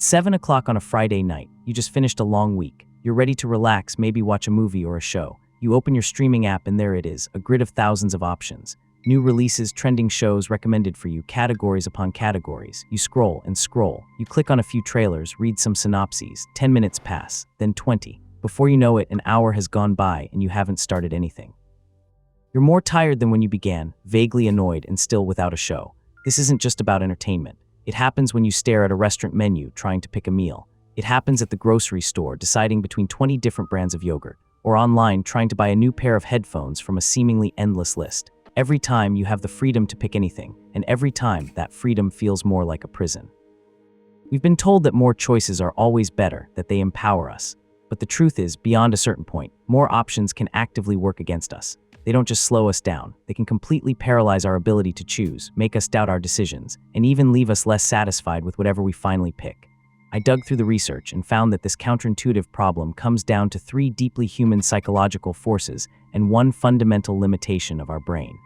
It's 7 o'clock on a Friday night. You just finished a long week. You're ready to relax, maybe watch a movie or a show. You open your streaming app and there it is, a grid of thousands of options. New releases, trending shows recommended for you, categories upon categories. You scroll and scroll. You click on a few trailers, read some synopses. 10 minutes pass, then 20. Before you know it, an hour has gone by and you haven't started anything. You're more tired than when you began, vaguely annoyed and still without a show. This isn't just about entertainment. It happens when you stare at a restaurant menu trying to pick a meal. It happens at the grocery store deciding between 20 different brands of yogurt, or online trying to buy a new pair of headphones from a seemingly endless list. Every time you have the freedom to pick anything, and every time that freedom feels more like a prison. We've been told that more choices are always better, that they empower us. But the truth is, beyond a certain point, more options can actively work against us. They don't just slow us down, they can completely paralyze our ability to choose, make us doubt our decisions, and even leave us less satisfied with whatever we finally pick. I dug through the research and found that this counterintuitive problem comes down to 3 deeply human psychological forces and 1 fundamental limitation of our brain.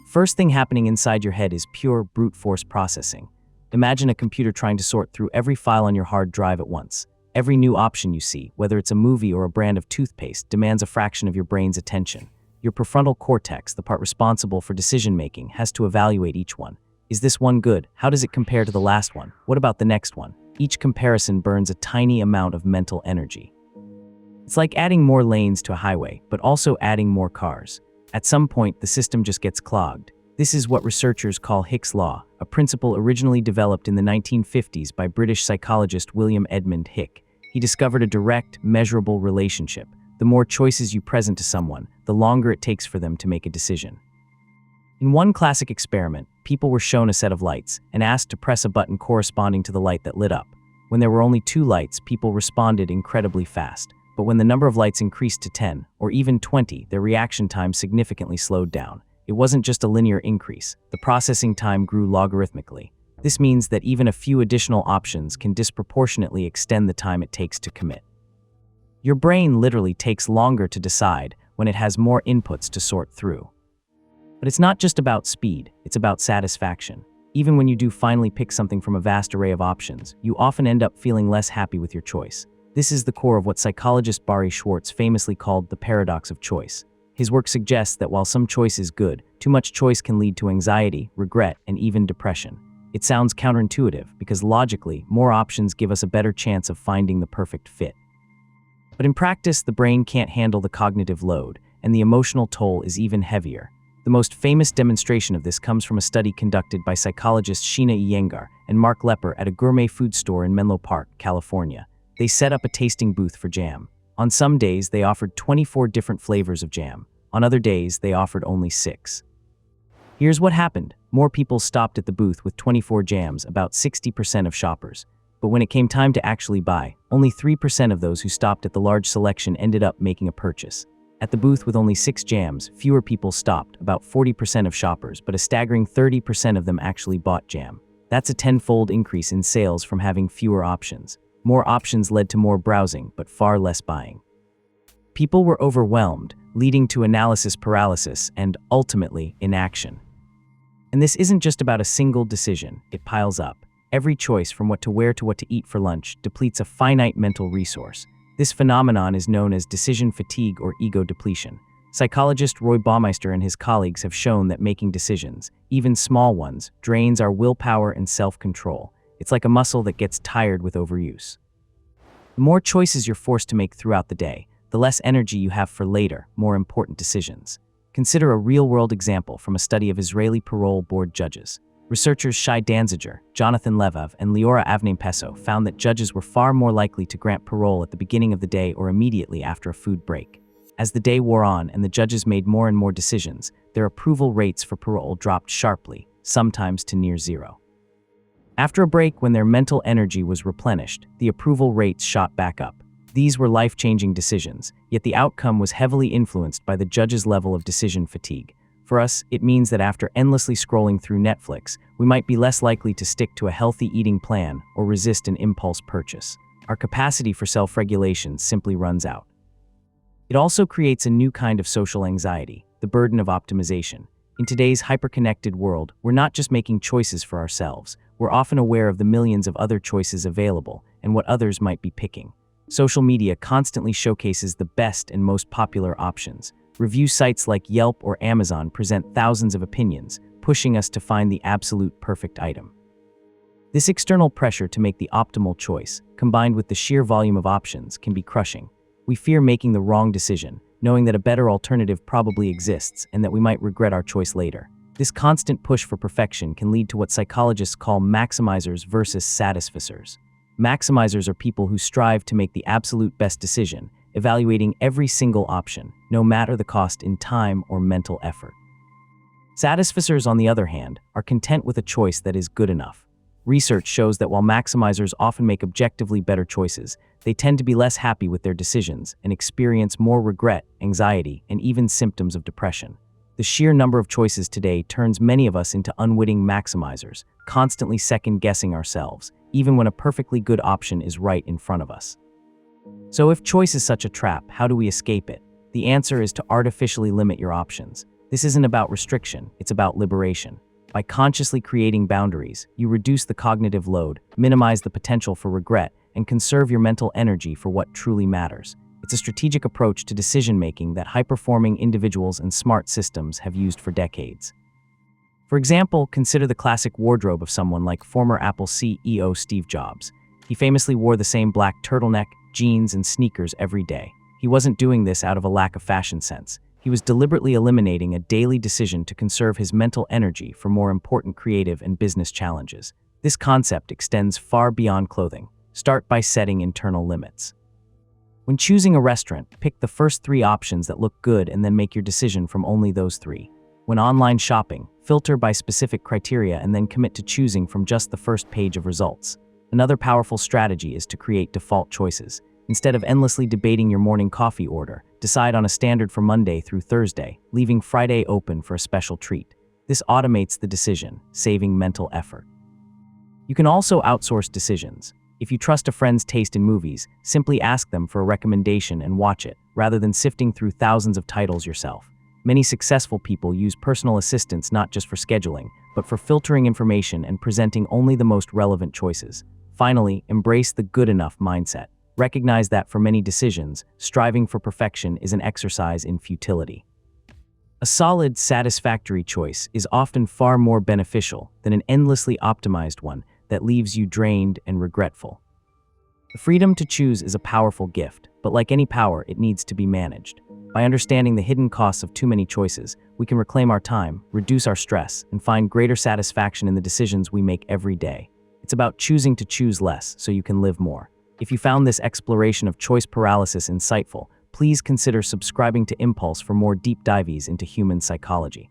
First thing happening inside your head is pure brute force processing. Imagine a computer trying to sort through every file on your hard drive at once. Every new option you see, whether it's a movie or a brand of toothpaste, demands a fraction of your brain's attention. Your prefrontal cortex, the part responsible for decision-making, has to evaluate each one. Is this one good? How does it compare to the last one? What about the next one? Each comparison burns a tiny amount of mental energy. It's like adding more lanes to a highway, but also adding more cars. At some point, the system just gets clogged. This is what researchers call Hick's law, a principle originally developed in the 1950s by British psychologist William Edmund Hick. He discovered a direct, measurable relationship. The more choices you present to someone, the longer it takes for them to make a decision. In one classic experiment, people were shown a set of lights and asked to press a button corresponding to the light that lit up. When there were only 2 lights, people responded incredibly fast. But when the number of lights increased to 10, or even 20, their reaction time significantly slowed down. It wasn't just a linear increase. The processing time grew logarithmically. This means that even a few additional options can disproportionately extend the time it takes to commit. Your brain literally takes longer to decide when it has more inputs to sort through. But it's not just about speed, it's about satisfaction. Even when you do finally pick something from a vast array of options, you often end up feeling less happy with your choice. This is the core of what psychologist Barry Schwartz famously called the paradox of choice. His work suggests that while some choice is good, too much choice can lead to anxiety, regret, and even depression. It sounds counterintuitive because logically, more options give us a better chance of finding the perfect fit. But in practice, the brain can't handle the cognitive load, and the emotional toll is even heavier. The most famous demonstration of this comes from a study conducted by psychologists Sheena Iyengar and Mark Lepper at a gourmet food store in Menlo Park, California. They set up a tasting booth for jam. On some days, they offered 24 different flavors of jam. On other days, they offered only 6. Here's what happened. More people stopped at the booth with 24 jams, about 60% of shoppers. But when it came time to actually buy, only 3% of those who stopped at the large selection ended up making a purchase. At the booth with only 6 jams, fewer people stopped, about 40% of shoppers, but a staggering 30% of them actually bought jam. That's a 10-fold increase in sales from having fewer options. More options led to more browsing, but far less buying. People were overwhelmed, leading to analysis paralysis and, ultimately, inaction. And this isn't just about a single decision, it piles up. Every choice from what to wear to what to eat for lunch depletes a finite mental resource. This phenomenon is known as decision fatigue or ego depletion. Psychologist Roy Baumeister and his colleagues have shown that making decisions, even small ones, drains our willpower and self-control. It's like a muscle that gets tired with overuse. The more choices you're forced to make throughout the day, the less energy you have for later, more important decisions. Consider a real-world example from a study of Israeli parole board judges. Researchers Shai Danziger, Jonathan Levov, and Liora Avnei-Peso found that judges were far more likely to grant parole at the beginning of the day or immediately after a food break. As the day wore on and the judges made more and more decisions, their approval rates for parole dropped sharply, sometimes to near zero. After a break, when their mental energy was replenished, the approval rates shot back up. These were life-changing decisions, yet the outcome was heavily influenced by the judge's level of decision fatigue. For us, it means that after endlessly scrolling through Netflix, we might be less likely to stick to a healthy eating plan or resist an impulse purchase. Our capacity for self-regulation simply runs out. It also creates a new kind of social anxiety, the burden of optimization. In today's hyper-connected world, we're not just making choices for ourselves, we're often aware of the millions of other choices available and what others might be picking. Social media constantly showcases the best and most popular options. Review sites like Yelp or Amazon present thousands of opinions, pushing us to find the absolute perfect item. This external pressure to make the optimal choice, combined with the sheer volume of options, can be crushing. We fear making the wrong decision, knowing that a better alternative probably exists and that we might regret our choice later. This constant push for perfection can lead to what psychologists call maximizers versus satisficers. Maximizers are people who strive to make the absolute best decision, evaluating every single option, no matter the cost in time or mental effort. Satisficers, on the other hand, are content with a choice that is good enough. Research shows that while maximizers often make objectively better choices, they tend to be less happy with their decisions and experience more regret, anxiety, and even symptoms of depression. The sheer number of choices today turns many of us into unwitting maximizers, constantly second-guessing ourselves, even when a perfectly good option is right in front of us. So if choice is such a trap, how do we escape it? The answer is to artificially limit your options. This isn't about restriction, it's about liberation. By consciously creating boundaries, you reduce the cognitive load, minimize the potential for regret, and conserve your mental energy for what truly matters. It's a strategic approach to decision-making that high-performing individuals and smart systems have used for decades. For example, consider the classic wardrobe of someone like former Apple CEO Steve Jobs. He famously wore the same black turtleneck, jeans, and sneakers every day. He wasn't doing this out of a lack of fashion sense. He was deliberately eliminating a daily decision to conserve his mental energy for more important creative and business challenges. This concept extends far beyond clothing. Start by setting internal limits. When choosing a restaurant, pick the first 3 options that look good and then make your decision from only those 3. When online shopping, filter by specific criteria and then commit to choosing from just the first page of results. Another powerful strategy is to create default choices. Instead of endlessly debating your morning coffee order, decide on a standard for Monday through Thursday, leaving Friday open for a special treat. This automates the decision, saving mental effort. You can also outsource decisions. If you trust a friend's taste in movies, simply ask them for a recommendation and watch it, rather than sifting through thousands of titles yourself. Many successful people use personal assistants not just for scheduling, but for filtering information and presenting only the most relevant choices. Finally, embrace the good enough mindset. Recognize that for many decisions, striving for perfection is an exercise in futility. A solid, satisfactory choice is often far more beneficial than an endlessly optimized one that leaves you drained and regretful. The freedom to choose is a powerful gift, but like any power, it needs to be managed. By understanding the hidden costs of too many choices, we can reclaim our time, reduce our stress, and find greater satisfaction in the decisions we make every day. It's about choosing to choose less so you can live more. If you found this exploration of choice paralysis insightful, please consider subscribing to Impulse for more deep dives into human psychology.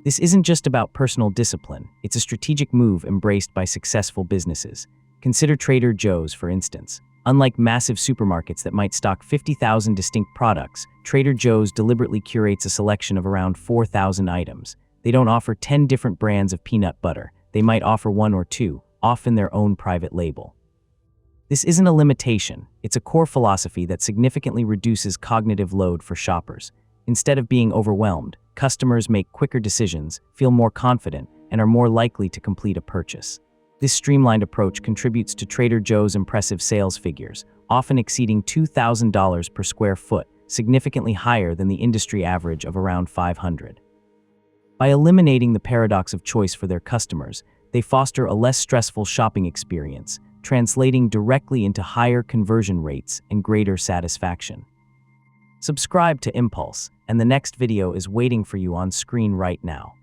This isn't just about personal discipline, it's a strategic move embraced by successful businesses. Consider Trader Joe's, for instance. Unlike massive supermarkets that might stock 50,000 distinct products, Trader Joe's deliberately curates a selection of around 4,000 items. They don't offer 10 different brands of peanut butter. They might offer 1 or 2, often their own private label. This isn't a limitation, it's a core philosophy that significantly reduces cognitive load for shoppers. Instead of being overwhelmed, customers make quicker decisions, feel more confident, and are more likely to complete a purchase. This streamlined approach contributes to Trader Joe's impressive sales figures, often exceeding $2,000 per square foot, significantly higher than the industry average of around $500. By eliminating the paradox of choice for their customers, they foster a less stressful shopping experience, translating directly into higher conversion rates and greater satisfaction. Subscribe to Impulse, and the next video is waiting for you on screen right now.